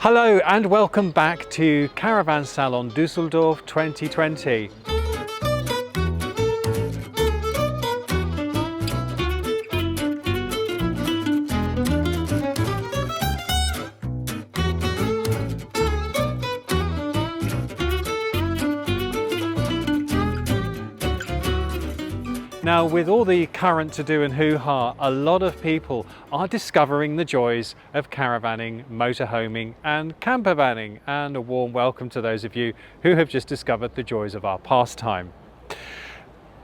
Hello and welcome back to Caravan Salon Düsseldorf 2020. Now, with all the current to-do and hoo-ha, a lot of people are discovering the joys of caravanning, motorhoming and campervanning, and a warm welcome to those of you who have just discovered the joys of our pastime.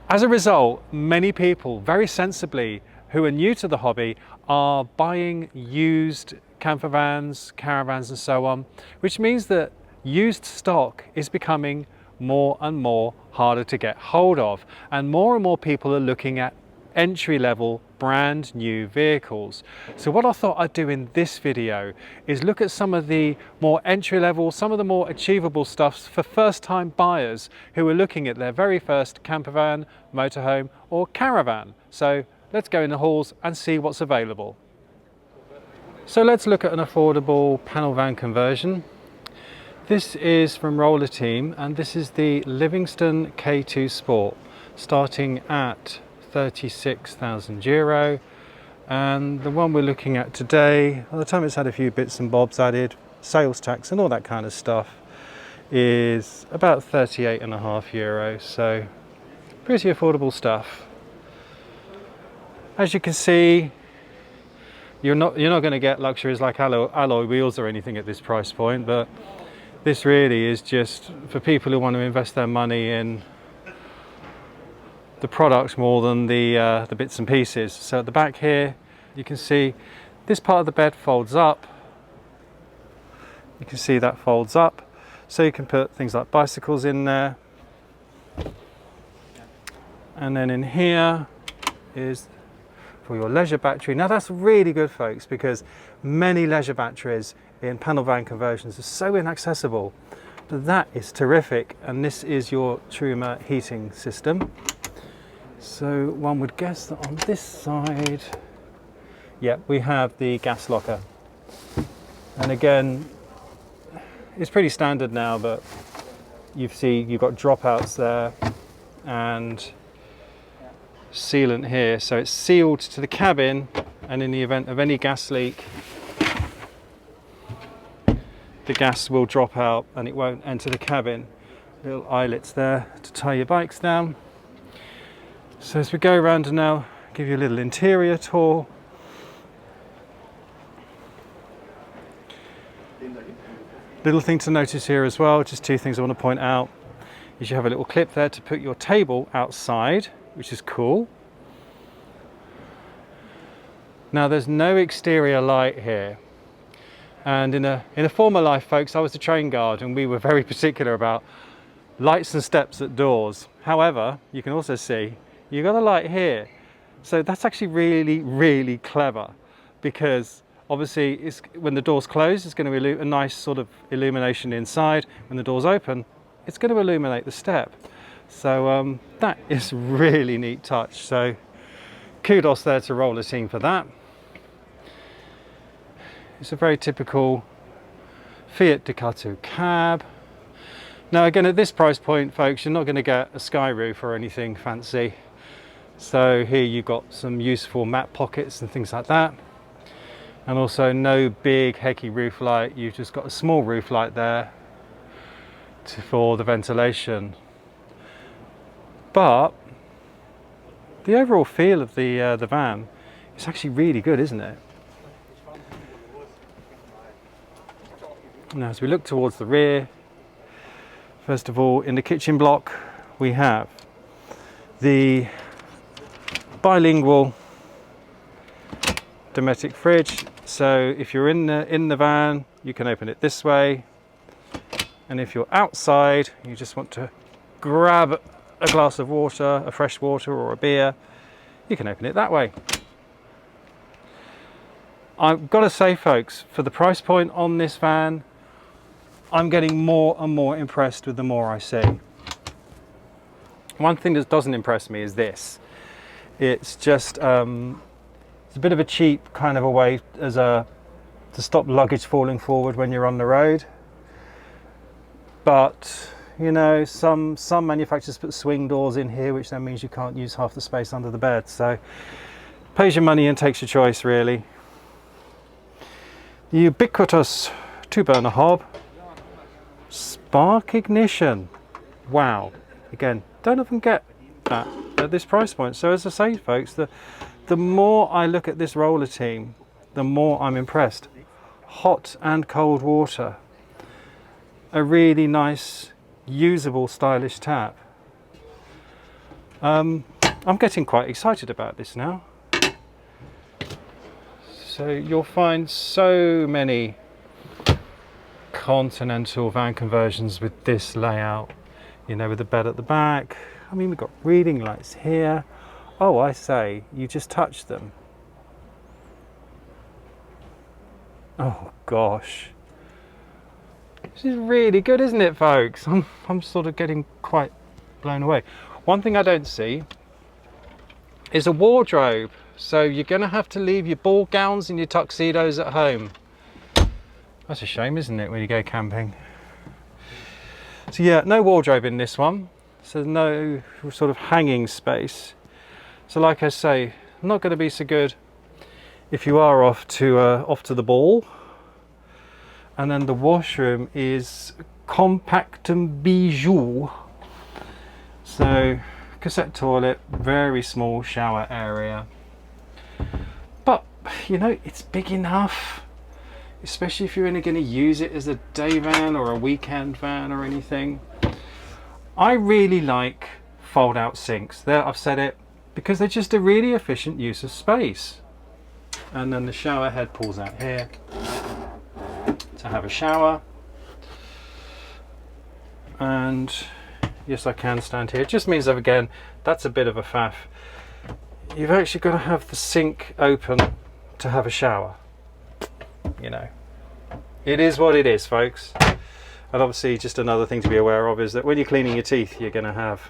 As a result, many people, very sensibly, who are new to the hobby are buying used campervans, caravans and so on, which means that used stock is becoming more and more harder to get hold of, and more people are looking at entry-level brand new vehicles. So what I thought I'd do in this video is look at some of the more entry-level, some of the more achievable stuffs for first-time buyers who are looking at their very first campervan, motorhome or caravan. So let's go in the halls and see what's available. So let's look at an affordable panel van conversion. This is from Roller Team, and this is the Livingstone K2 Sport, starting at 36,000 euro. And the one we're looking at today, by the time it's had a few bits and bobs added, sales tax and all that kind of stuff, is about 38.5 euro. So pretty affordable stuff. As you can see, you're not going to get luxuries like alloy wheels or anything at this price point, but this really is just for people who want to invest their money in the product more than the bits and pieces. So at the back here, you can see this part of the bed folds up. You can see that folds up. So you can put things like bicycles in there. And then in here is for your leisure battery. Now that's really good, folks, because many leisure batteries in panel van conversions are so inaccessible. But that is terrific, and this is your Truma heating system. So one would guess that on this side, yeah, we have the gas locker. And again, it's pretty standard now, but you've got dropouts there and sealant here, so it's sealed to the cabin, and in the event of any gas leak, the gas will drop out and it won't enter the cabin. Little eyelets there to tie your bikes down. So as we go around and now give you a little interior tour. Little thing to notice here as well, just two things I want to point out, is you have a little clip there to put your table outside, which is cool. Now there's no exterior light here. And in a former life, folks, I was a train guard and we were very particular about lights and steps at doors. However, you can also see you've got a light here. So that's actually really clever, because obviously when the door's closed, it's going to be a nice sort of illumination inside. When the door's open, it's going to illuminate the step. So that is really neat touch. So kudos there to Roller Team for that. It's a very typical Fiat Ducato cab. Now again, at this price point, folks, you're not going to get a sky roof or anything fancy. So here you've got some useful mat pockets and things like that. And also no big hecky roof light. You've just got a small roof light there for the ventilation. But the overall feel of the van is actually really good, isn't it? Now as we look towards the rear, first of all, in the kitchen block we have the bilingual Dometic fridge. So if you're in the van, you can open it this way, and if you're outside, you just want to grab a glass of water, a fresh water or a beer, you can open it that way. I've got to say, folks, for the price point on this van, I'm getting more and more impressed with the more I see. One thing that doesn't impress me is this. It's just it's a bit of a cheap kind of a way as a to stop luggage falling forward when you're on the road. But you know, some manufacturers put swing doors in here, which then means you can't use half the space under the bed. So pays your money and takes your choice, really. The ubiquitous 2-burner hob, spark ignition. Wow, again, don't often get that at this price point. So as I say, folks, the more I look at this roller team, the more I'm impressed. Hot and cold water, a really nice, usable, stylish tap. I'm getting quite excited about this now. So you'll find so many continental van conversions with this layout, you know, with the bed at the back. I mean, we've got reading lights here. Oh, I say, you just touch them. Oh gosh. This is really good, isn't it, folks? I'm sort of getting quite blown away. One thing I don't see is a wardrobe. So you're going to have to leave your ball gowns and your tuxedos at home. That's a shame, isn't it, when you go camping? So yeah, no wardrobe in this one. So no sort of hanging space. So like I say, not going to be so good if you are off to the ball. And then the washroom is compact and bijou. So cassette toilet, very small shower area. But you know, it's big enough, especially if you're only going to use it as a day van or a weekend van or anything. I really like fold out sinks. There, I've said it, because they're just a really efficient use of space. And then the shower head pulls out here to have a shower. And yes, I can stand here. It just means that, again, that's a bit of a faff. You've actually got to have the sink open to have a shower. You know, it is what it is, folks. And obviously, just another thing to be aware of is that when you're cleaning your teeth, you're going to have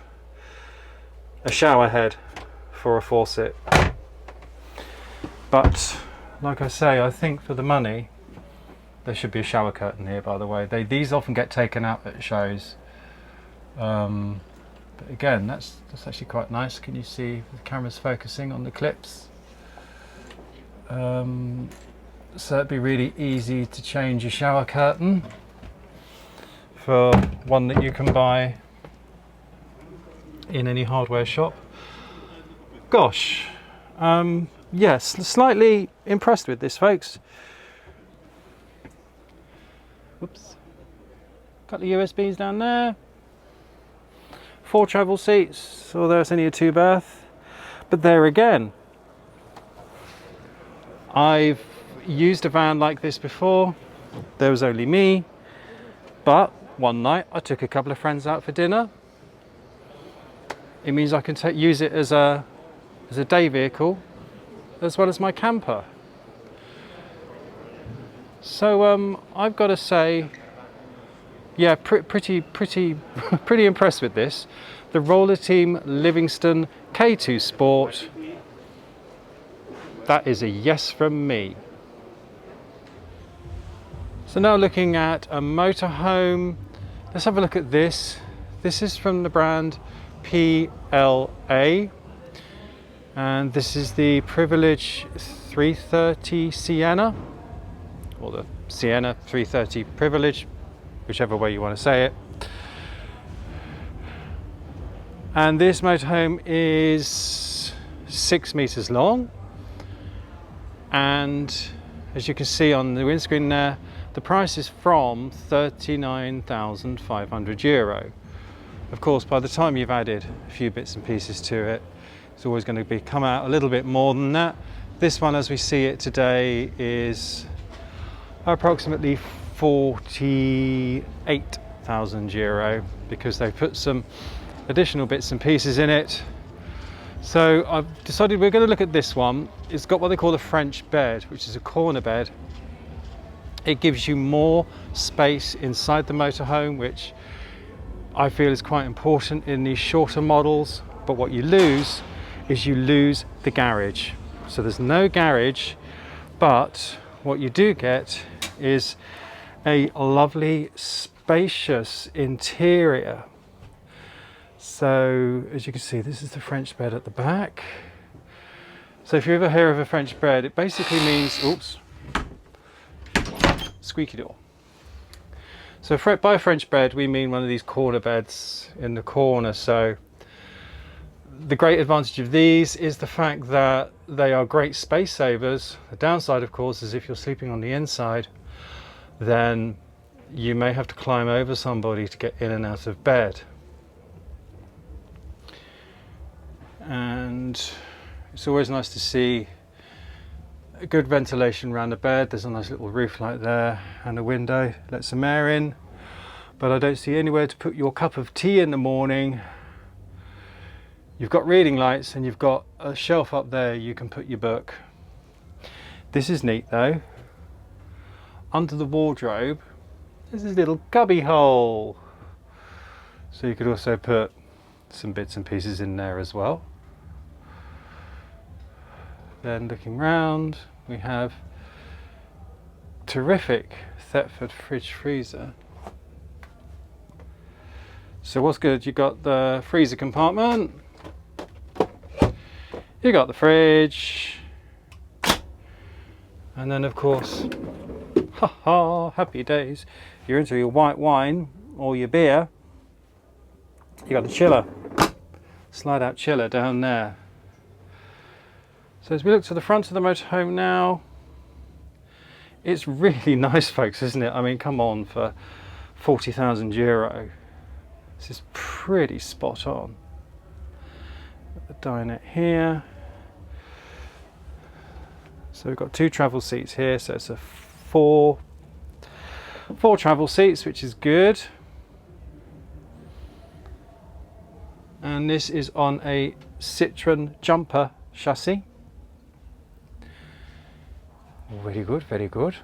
a shower head for a faucet. But like I say, I think for the money, there should be a shower curtain here, by the way. These often get taken out at shows. But again, that's actually quite nice. Can you see the camera's focusing on the clips? So it'd be really easy to change your shower curtain for one that you can buy in any hardware shop. Gosh, yes, slightly impressed with this, folks. Whoops. Got the USBs down there. 4 travel seats, although it's only a 2-berth. But there again, I've used a van like this before. There was only me, but one night I took a couple of friends out for dinner. It means I can use it as a day vehicle as well as my camper. So I've got to say, yeah, pretty impressed with this. The Roller Team Livingstone K2 Sport. That is a yes from me. So now looking at a motorhome. Let's have a look at this. This is from the brand PLA. And this is the Privilege 330 Siena, or the Siena 330 Privilege, whichever way you want to say it. And this motorhome is 6 meters long, and as you can see on the windscreen there, the price is from €39,500. Of course, by the time you've added a few bits and pieces to it, it's always going to come out a little bit more than that. This one, as we see it today, is approximately €48,000 because they put some additional bits and pieces in it. So I've decided we're going to look at this one. It's got what they call a French bed, which is a corner bed. It gives you more space inside the motorhome, which I feel is quite important in these shorter models. But what you lose is you lose the garage. So there's no garage, but what you do get is a lovely spacious interior. So as you can see, this is the French bed at the back. So if you ever hear of a French bed, it basically means, oops, squeaky door. So by French bed, we mean one of these corner beds in the corner. So the great advantage of these is the fact that they are great space savers. The downside, of course, is if you're sleeping on the inside, then you may have to climb over somebody to get in and out of bed. And it's always nice to see a good ventilation around the bed. There's a nice little roof light there and a window, let some air in. But I don't see anywhere to put your cup of tea in the morning. You've got reading lights and you've got a shelf up there you can put your book. This is neat though. Under the wardrobe, there's this little cubby hole. So you could also put some bits and pieces in there as well. Then looking round, we have terrific Thetford fridge freezer. So what's good, you got the freezer compartment, you got the fridge, and then of course, happy days, you're into your white wine or your beer, you got the chiller, slide out chiller down there. So as we look to the front of the motorhome now, it's really nice, folks, isn't it? I mean, come on, for 40,000 euro. This is pretty spot on. The dinette here. So we've got 2 travel seats here, so it's a four travel seats, which is good. And this is on a Citroen jumper chassis. Very good, very good.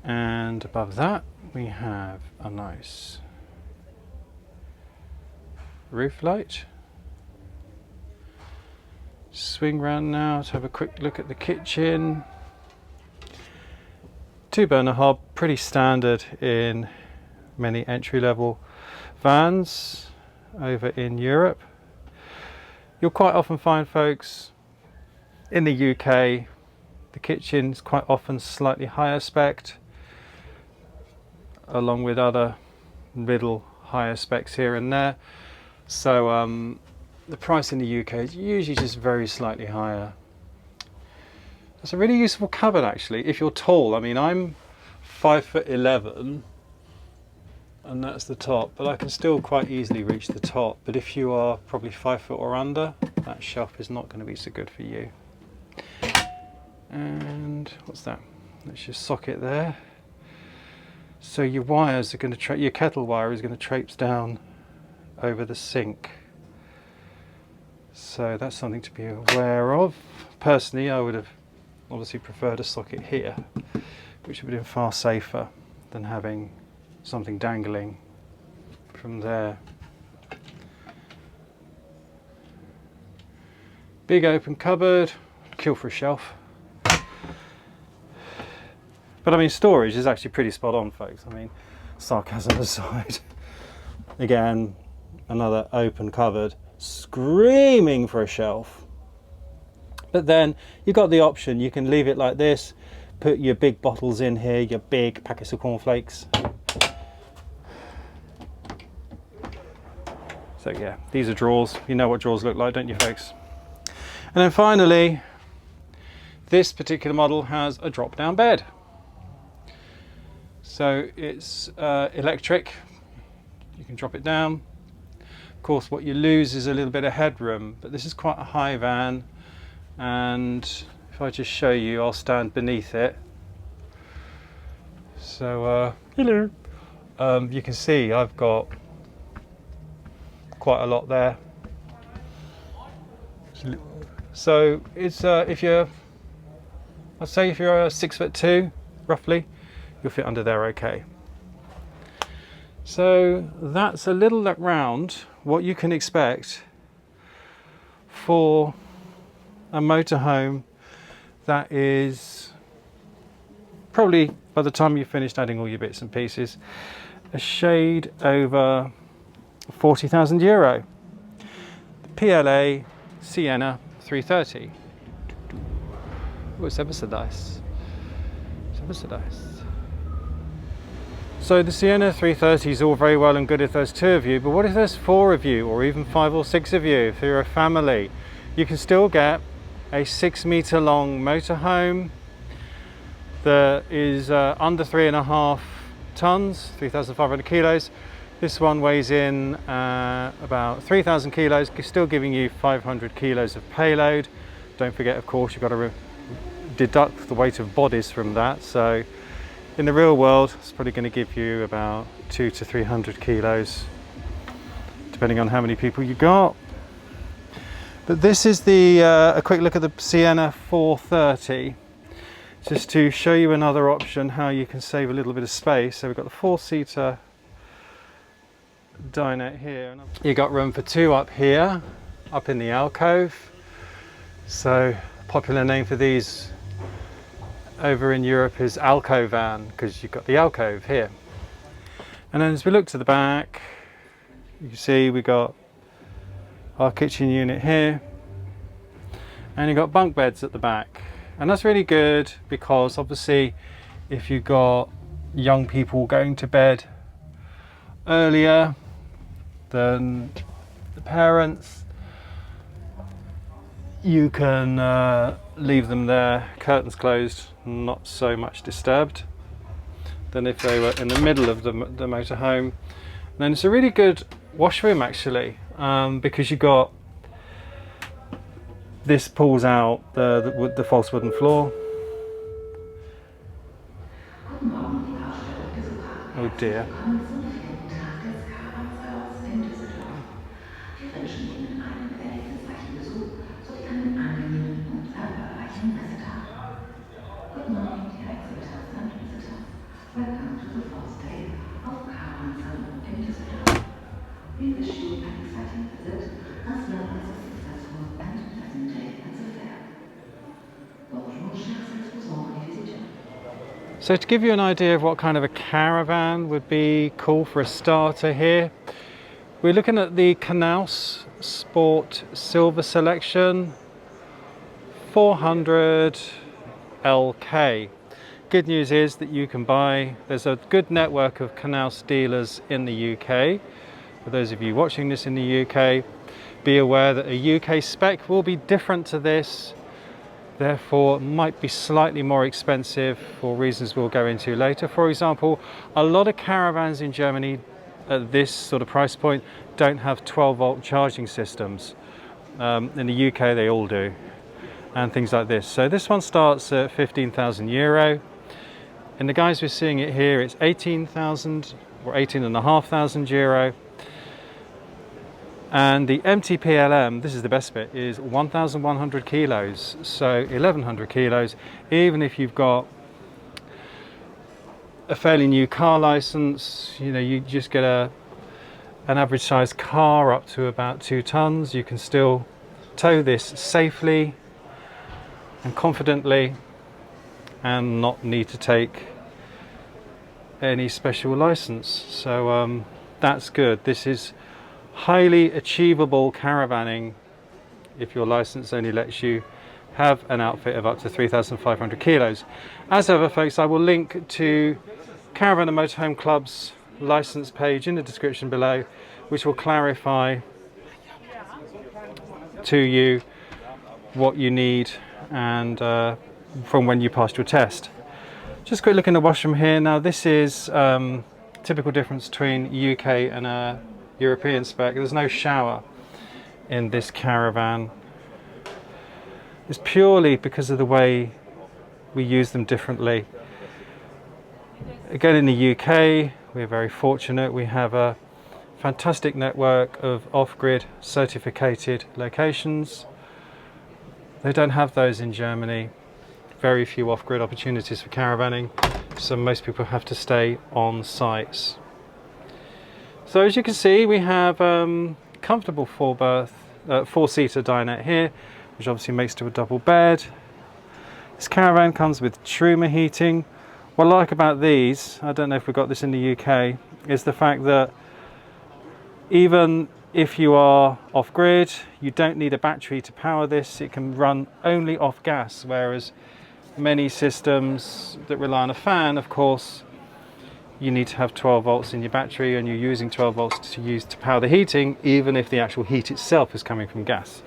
And above that we have a nice roof light. Swing round now to have a quick look at the kitchen. 2-burner hob, pretty standard in many entry-level vans over in Europe. You'll quite often find, folks, in the UK, the kitchen's quite often slightly higher spec'd, along with other middle higher specs here and there. So the price in the UK is usually just very slightly higher. It's a really useful cupboard actually, if you're tall. I mean, I'm 5'11", and that's the top, but I can still quite easily reach the top. But if you are probably 5 foot or under, that shelf is not going to be so good for you. And what's that? That's your socket there. So your wires are going to your kettle wire is going to traipse down over the sink. So that's something to be aware of. Personally, I would have obviously preferred a socket here, which would have been far safer than having something dangling from there. Big open cupboard, kill for a shelf. But I mean, storage is actually pretty spot on, folks. I mean, sarcasm aside. Again, another open cupboard, screaming for a shelf. But then you've got the option, you can leave it like this, put your big bottles in here, your big packets of cornflakes. So yeah, these are drawers. You know what drawers look like, don't you, folks? And then finally, this particular model has a drop-down bed. So it's electric, you can drop it down. Of course, what you lose is a little bit of headroom, but this is quite a high van, and if I just show you, I'll stand beneath it. So hello. You can see I've got quite a lot there. So it's if you're, I'd say if you're 6'2", roughly, you'll fit under there okay. So that's a little look round what you can expect for a motorhome that is probably, by the time you've finished adding all your bits and pieces, a shade over 40,000 euro. The PLA Siena 330. Oh, it's ever so nice. It's ever so nice. So the Siena 330 is all very well and good if there's 2 of you, but what if there's 4 of you, or even 5 or 6 of you? If you're a family, you can still get a 6-meter long motorhome that is under 3.5 tons, 3,500 kilos. This one weighs in about 3,000 kilos, still giving you 500 kilos of payload. Don't forget, of course, you've got to deduct the weight of bodies from that. So in the real world, it's probably going to give you about 200 to 300 kilos, depending on how many people you got. But this is a quick look at the Siena 430, just to show you another option, how you can save a little bit of space. So we've got the 4-seater dinette here. You've got room for 2 up here, up in the alcove. So popular name for these over in Europe is alcovan, because you've got the alcove here. And then as we look to the back, you can see we've got our kitchen unit here, and you've got bunk beds at the back. And that's really good, because obviously if you've got young people going to bed earlier than the parents, you can leave them there, curtains closed, not so much disturbed than if they were in the middle of the motorhome. And then it's a really good washroom actually, because you got this pulls out the false wooden floor. Oh dear. Good morning, dear exhibitors and visitors. Welcome to the first day of Caravan Salon Düsseldorf. We wish you an exciting visit as well as a successful and pleasant day at the fair. Bonjour, chers exposants et visiteurs. So to give you an idea of what kind of a caravan would be cool for a starter here, we're looking at the Knaus Sport Silver Selection 400 LK. Good news is that you can buy, there's a good network of Knaus dealers in the UK. For those of you watching this in the UK, be aware that a UK spec will be different to this, therefore might be slightly more expensive for reasons we'll go into later. For example, a lot of caravans in Germany at this sort of price point don't have 12-volt charging systems. In the UK they all do, and things like this. So this one starts at 15,000 euro. And the guys we're seeing it here, it's 18,000 or 18,500 euro. And the MTPLM, this is the best bit, is 1,100 kilos. So 1,100 kilos, even if you've got a fairly new car license, you know, you just get an average size car up to about 2 tons. You can still tow this safely and confidently and not need to take any special license. So that's good. This is highly achievable caravanning if your license only lets you have an outfit of up to 3,500 kilos. As ever, folks, I will link to Caravan and Motorhome Club's license page in the description below, which will clarify to you what you need and from when you passed your test. Just a quick look in the washroom here. Now this is typical difference between UK and a European spec. There's no shower in this caravan. It's purely because of the way we use them differently. Again, in the UK, we're very fortunate. We have a fantastic network of off-grid certificated locations. They don't have those in Germany. Very few off-grid opportunities for caravanning, so most people have to stay on sites. So as you can see, we have comfortable 4-seater dinette here, which obviously makes to a double bed. This caravan comes with Truma heating. What I like about these, I don't know if we've got this in the UK, is the fact that even if you are off-grid, you don't need a battery to power this. It can run only off gas, whereas many systems that rely on a fan, of course, you need to have 12 volts in your battery, and you're using 12 volts to power the heating, even if the actual heat itself is coming from gas.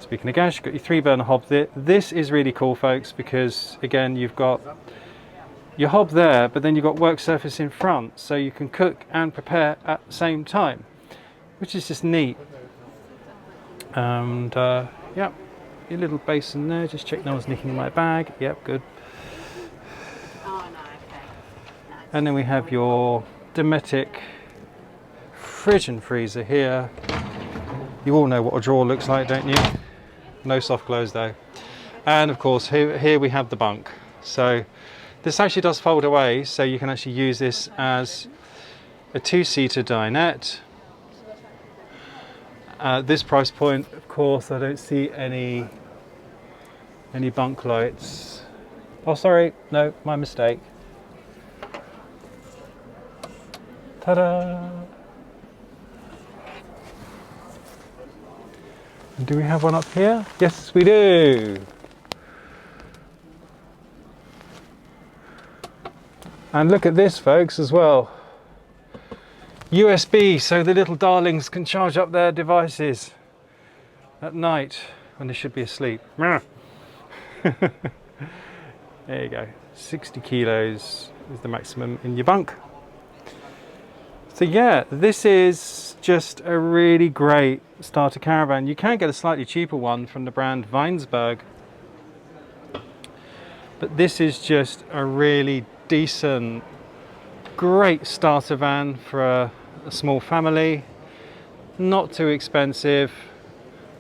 Speaking of gas, you've got your 3-burner hob there. This is really cool, folks, because again, you've got your hob there, but then you've got work surface in front, so you can cook and prepare at the same time, which is just neat. And yeah, your little basin there, just check no one's nicking my bag. Yep, good. And then we have your Dometic fridge and freezer here. You all know what a drawer looks like, don't you? No soft close though. And of course, here we have the bunk. So this actually does fold away, so you can actually use this as a 2-seater dinette. At this price point, of course, I don't see any bunk lights. Oh, sorry, no, my mistake. Ta-da! Do we have one up here? Yes, we do. And look at this, folks, as well. USB, so the little darlings can charge up their devices at night when they should be asleep. There you go. 60 kilos is the maximum in your bunk. So yeah, this is just a really great starter caravan. You can get a slightly cheaper one from the brand Weinsberg, but this is just a really decent, great starter van for a small family. Not too expensive,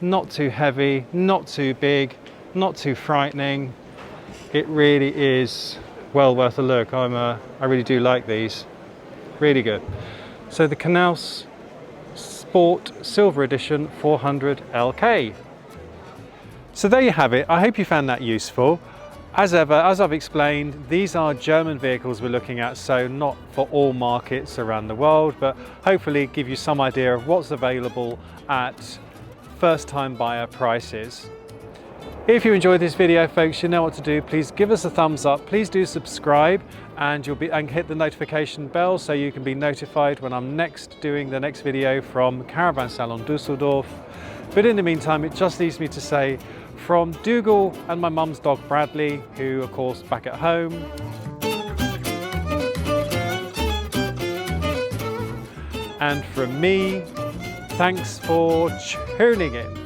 not too heavy, not too big, not too frightening. It really is well worth a look. I really do like these, really good. So the Knaus Sport Silver Edition 400 LK. So there you have it. I hope you found that useful. As ever, as I've explained, these are German vehicles we're looking at, so not for all markets around the world, but hopefully give you some idea of what's available at first-time buyer prices. If you enjoyed this video, folks, you know what to do. Please give us a thumbs up. Please do subscribe, and hit the notification bell so you can be notified when I'm doing the next video from Caravan Salon Düsseldorf. But in the meantime, it just leaves me to say, from Dougal and my mum's dog Bradley, who of course back at home, and from me, thanks for tuning in.